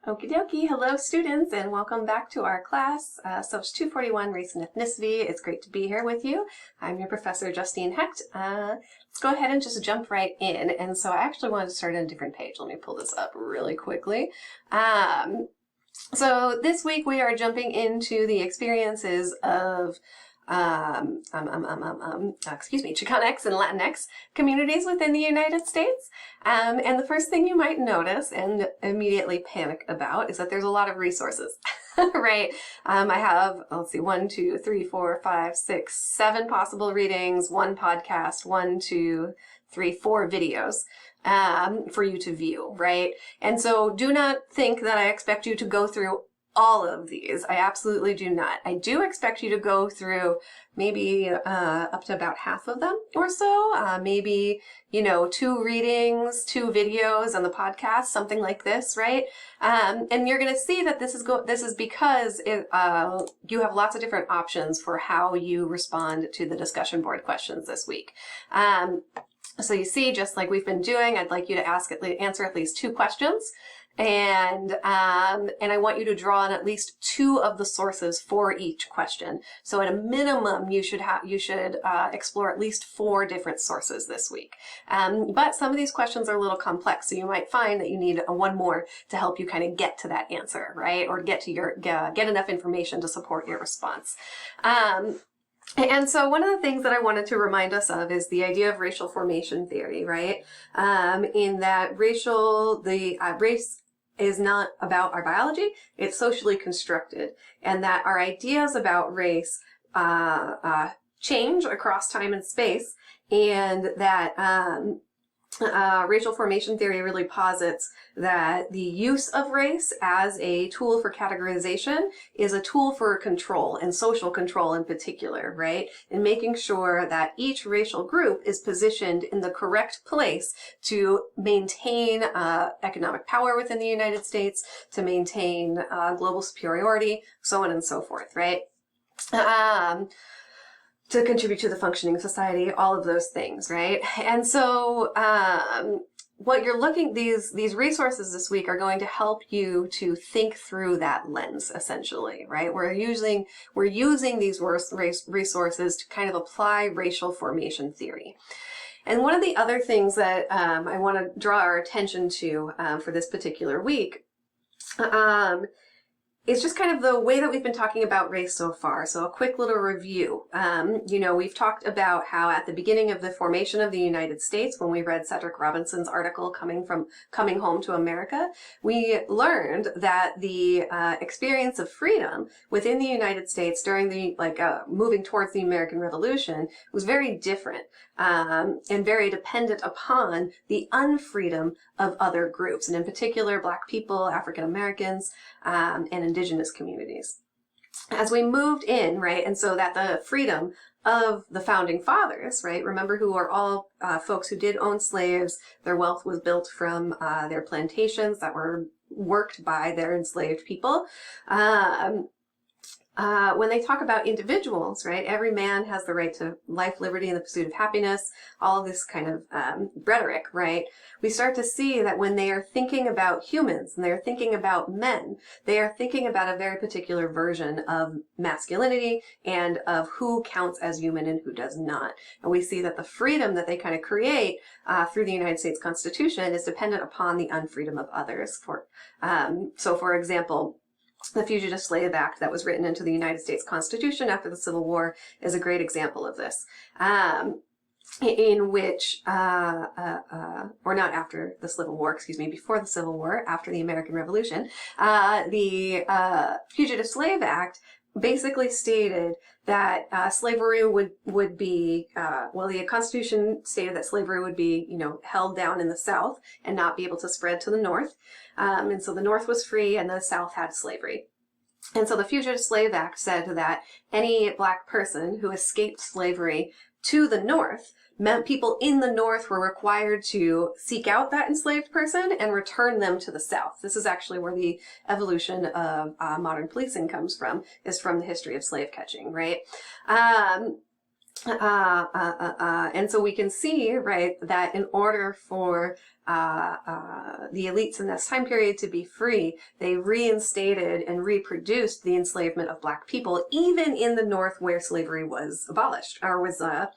Okie dokie. Hello students and welcome back to our class, SOC241 Race and Ethnicity. It's great to be here with you. I'm your professor Justine Hecht. Let's go ahead and just jump right in. And so I actually wanted to start on a different page. Let me pull this up really quickly. So this week we are jumping into the experiences of Chicanx and Latinx communities within the United States. And the first thing you might notice and immediately panic about is that there's a lot of resources, right? I have, let's see, 1, 2, 3, 4, 5, 6, 7 possible readings, 1 podcast, 1, 2, 3, 4 videos for you to view, right? And so do not think that I expect you to go through all of these. I absolutely do not. I do expect you to go through maybe up to about half of them or so. Maybe, 2 readings, 2 videos on the podcast, something like this, right? And you're going to see that this is because you have lots of different options for how you respond to the discussion board questions this week. So you see, just like we've been doing, I'd like you to answer at least 2 questions. And I want you to draw on at least 2 of the sources for each question. So at a minimum, you should explore at least 4 different sources this week. But some of these questions are a little complex, so you might find that you need one more to help you kind of get to that answer, right? Or get enough information to support your response. And so one of the things that I wanted to remind us of is the idea of racial formation theory, right? In that race is not about our biology, it's socially constructed, and that our ideas about race change across time and space, and that racial formation theory really posits that the use of race as a tool for categorization is a tool for control, and social control in particular, right? And making sure that each racial group is positioned in the correct place to maintain economic power within the United States, to maintain global superiority, so on and so forth, right? To contribute to the functioning of society, all of those things, right? And so what you're these resources this week are going to help you to think through that lens, essentially, right? We're using these resources to kind of apply racial formation theory. And one of the other things that I want to draw our attention to for this particular week it's just kind of the way that we've been talking about race so far. So a quick little review. We've talked about how at the beginning of the formation of the United States, when we read Cedric Robinson's article, Coming Home to America, we learned that the experience of freedom within the United States during the, moving towards the American Revolution was very different and very dependent upon the unfreedom of other groups, and in particular, Black people, African Americans, and indigenous communities. As we moved in, right, and so that the freedom of the founding fathers, right, remember who are all folks who did own slaves, their wealth was built from their plantations that were worked by their enslaved people. When they talk about individuals, right, every man has the right to life, liberty, and the pursuit of happiness, all of this kind of rhetoric, right, we start to see that when they are thinking about humans and they're thinking about men, they are thinking about a very particular version of masculinity and of who counts as human and who does not. And we see that the freedom that they kind of create through the United States Constitution is dependent upon the unfreedom of others. So for example, the Fugitive Slave Act that was written into the United States Constitution after the Civil War is a great example of this. In which, or not after the Civil War, before the Civil War, after the American Revolution, the Fugitive Slave Act basically stated that slavery would be, the Constitution stated that slavery would be, held down in the South and not be able to spread to the North. And so the North was free and the South had slavery. And so the Fugitive Slave Act said that any Black person who escaped slavery to the North meant people in the North were required to seek out that enslaved person and return them to the South. This is actually where the evolution of modern policing comes from, is from the history of slave catching, right? And so we can see, right, that in order for the elites in this time period to be free, they reinstated and reproduced the enslavement of Black people, even in the North where slavery was abolished, or was not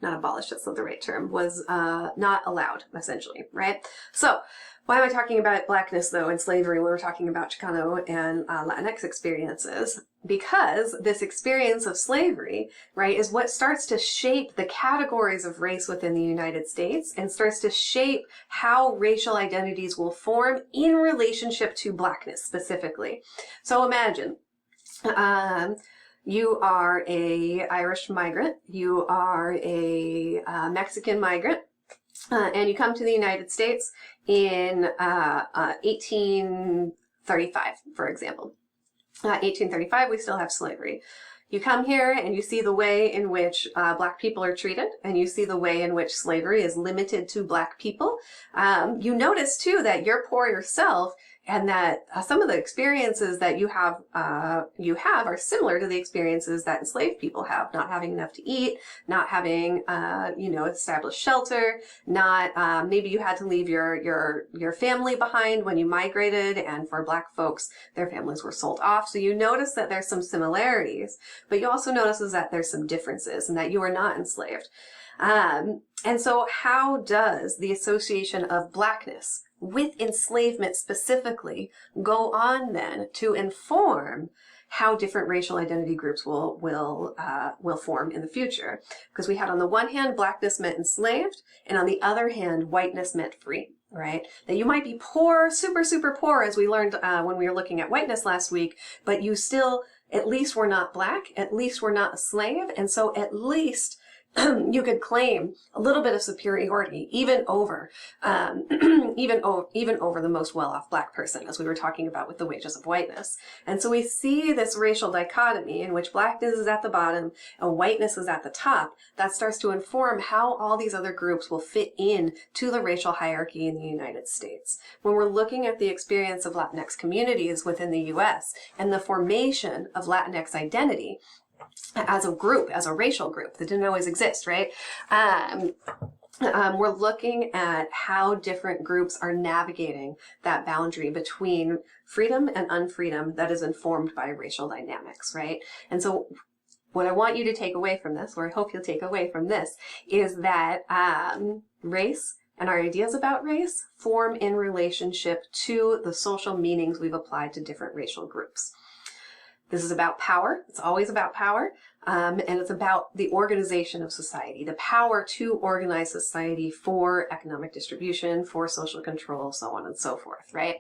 abolished, that's not the right term, was not allowed, essentially, right? So why am I talking about Blackness, though, and slavery when we're talking about Chicano and Latinx experiences? Because this experience of slavery, right, is what starts to shape the categories of race within the United States and starts to shape how racial identities will form in relationship to Blackness specifically. So imagine, you are a Irish migrant, you are a Mexican migrant, and you come to the United States in 1835, for example. 1835, we still have slavery. You come here and you see the way in which Black people are treated, and you see the way in which slavery is limited to Black people. You notice, too, that you're poor yourself, and that some of the experiences that you have are similar to the experiences that enslaved people have. Not having enough to eat, not having, established shelter, not, maybe you had to leave your family behind when you migrated, and for Black folks, their families were sold off. So you notice that there's some similarities, but you also notice that there's some differences and that you are not enslaved. And so how does the association of Blackness with enslavement specifically go on then to inform how different racial identity groups will form in the future? Because we had, on the one hand, Blackness meant enslaved, and on the other hand, whiteness meant free, right? That you might be poor, super, super poor, as we learned when we were looking at whiteness last week, but you still, at least were not Black, at least were not a slave, and so at least you could claim a little bit of superiority, even over the most well-off Black person, as we were talking about with the wages of whiteness. And so we see this racial dichotomy in which Blackness is at the bottom and whiteness is at the top. That starts to inform how all these other groups will fit in to the racial hierarchy in the United States. When we're looking at the experience of Latinx communities within the U.S. and the formation of Latinx identity, as a group, as a racial group that didn't always exist, right? We're looking at how different groups are navigating that boundary between freedom and unfreedom that is informed by racial dynamics, right? And so what I want you to take away from this, or I hope you'll take away from this, is that race and our ideas about race form in relationship to the social meanings we've applied to different racial groups. This is about power. It's always about power. And it's about the organization of society, the power to organize society for economic distribution, for social control, so on and so forth, right?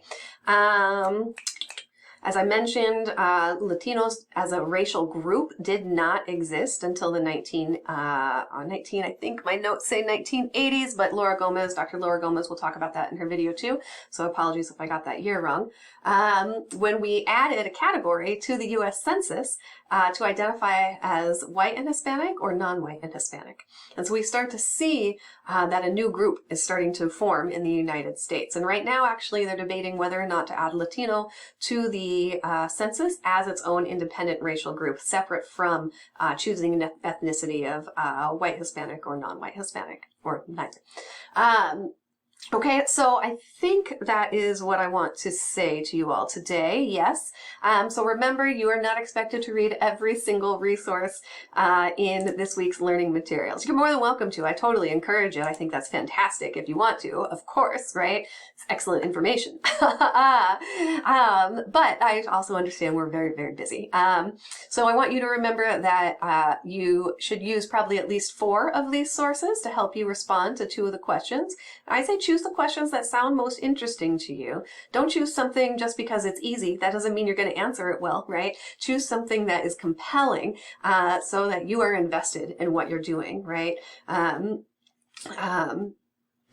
As I mentioned, Latinos as a racial group did not exist until the I think my notes say 1980s, but Dr. Laura Gomez will talk about that in her video too, so apologies if I got that year wrong. When we added a category to the U.S. Census to identify as white and Hispanic or non-white and Hispanic. And so we start to see that a new group is starting to form in the United States. And right now, actually, they're debating whether or not to add Latino to the census as its own independent racial group, separate from choosing an ethnicity of white Hispanic or non-white Hispanic, or neither. Okay, so I think that is what I want to say to you all today, yes. So remember, you are not expected to read every single resource in this week's learning materials. You're more than welcome to. I totally encourage it. I think that's fantastic if you want to, of course, right? It's excellent information. But I also understand we're very, very busy. So I want you to remember that you should use probably at least 4 of these sources to help you respond to 2 of the questions. I say choose the questions that sound most interesting to you. Don't choose something just because it's easy. That doesn't mean you're going to answer it well, right? Choose something that is compelling so that you are invested in what you're doing, right?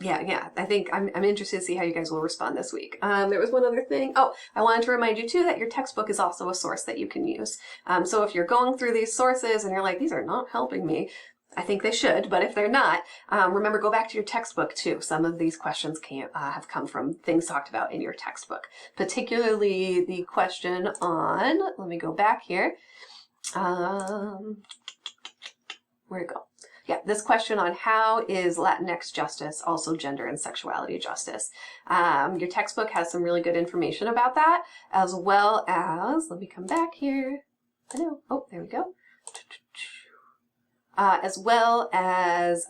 Yeah, I think I'm interested to see how you guys will respond this week. There was one other thing. Oh, I wanted to remind you too that your textbook is also a source that you can use. So if you're going through these sources and you're like, these are not helping me, I think they should, but if they're not, remember, go back to your textbook too. Some of these questions have come from things talked about in your textbook, particularly the question on, let me go back here. Where where'd it go? Yeah, this question on how is Latinx justice also gender and sexuality justice? Your textbook has some really good information about that, as well as, let me come back here. I know, oh, there we go. As well as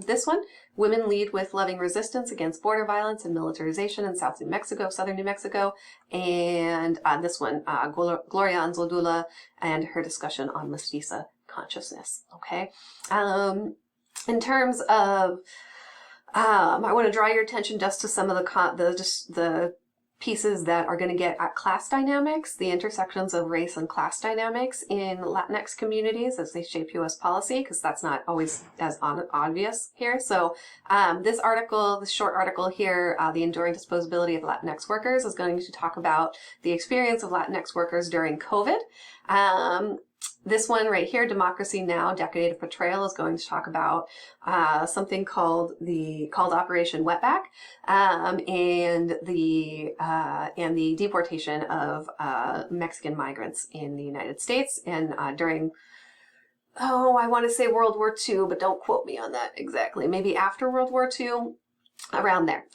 this one, Women Lead with Loving Resistance Against Border Violence and Militarization in South New Mexico, Southern New Mexico. And this one, Gloria Anzaldúa and her discussion on mestiza consciousness, okay? In terms of, I want to draw your attention just to some of the pieces that are going to get at class dynamics, the intersections of race and class dynamics in Latinx communities as they shape U.S. policy, because that's not always as obvious here. So this article, this short article here, The Enduring Disposability of Latinx Workers, is going to talk about the experience of Latinx workers during COVID. This one right here, Democracy Now! Decade of Betrayal, is going to talk about something called Operation Wetback, and the deportation of Mexican migrants in the United States, and during, I want to say World War II, but don't quote me on that exactly. Maybe after World War II. Around there.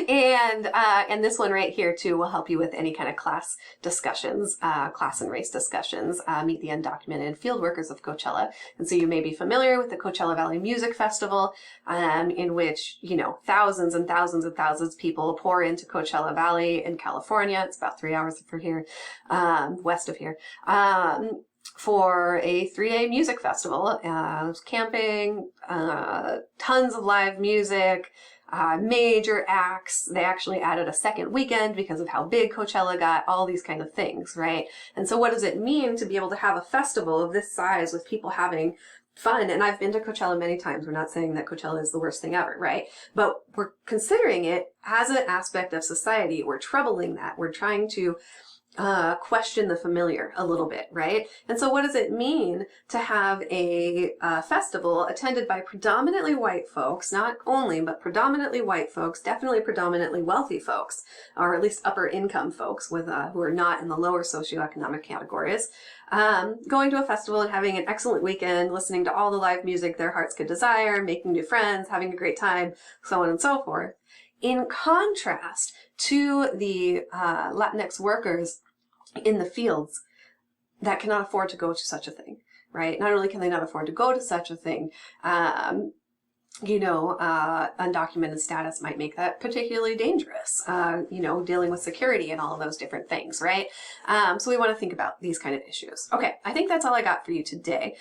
And this one right here too will help you with any kind of class discussions, class and race discussions. Meet the undocumented field workers of Coachella. And so you may be familiar with the Coachella Valley Music Festival, in which, you know, thousands and thousands and thousands of people pour into Coachella Valley in California. It's about 3 hours from here, west of here. For a 3-day music festival, camping, tons of live music, major acts. They actually added a second weekend because of how big Coachella got, all these kind of things, right? And so what does it mean to be able to have a festival of this size with people having fun? And I've been to Coachella many times. We're not saying that Coachella is the worst thing ever, right? But we're considering it as an aspect of society. We're troubling that. We're trying to question the familiar a little bit, right? And so what does it mean to have a festival attended by predominantly white folks, not only, but predominantly white folks, definitely predominantly wealthy folks, or at least upper income folks with who are not in the lower socioeconomic categories, going to a festival and having an excellent weekend, listening to all the live music their hearts could desire, making new friends, having a great time, so on and so forth. In contrast to the Latinx workers in the fields that cannot afford to go to such a thing, right? Not only can they not afford to go to such a thing, undocumented status might make that particularly dangerous, dealing with security and all of those different things, right? So we want to think about these kind of issues. Okay, I think that's all I got for you today.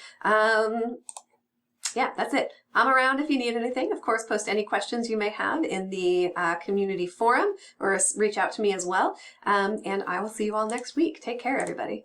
Yeah, that's it. I'm around if you need anything. Of course, post any questions you may have in the community forum or reach out to me as well. And I will see you all next week. Take care, everybody.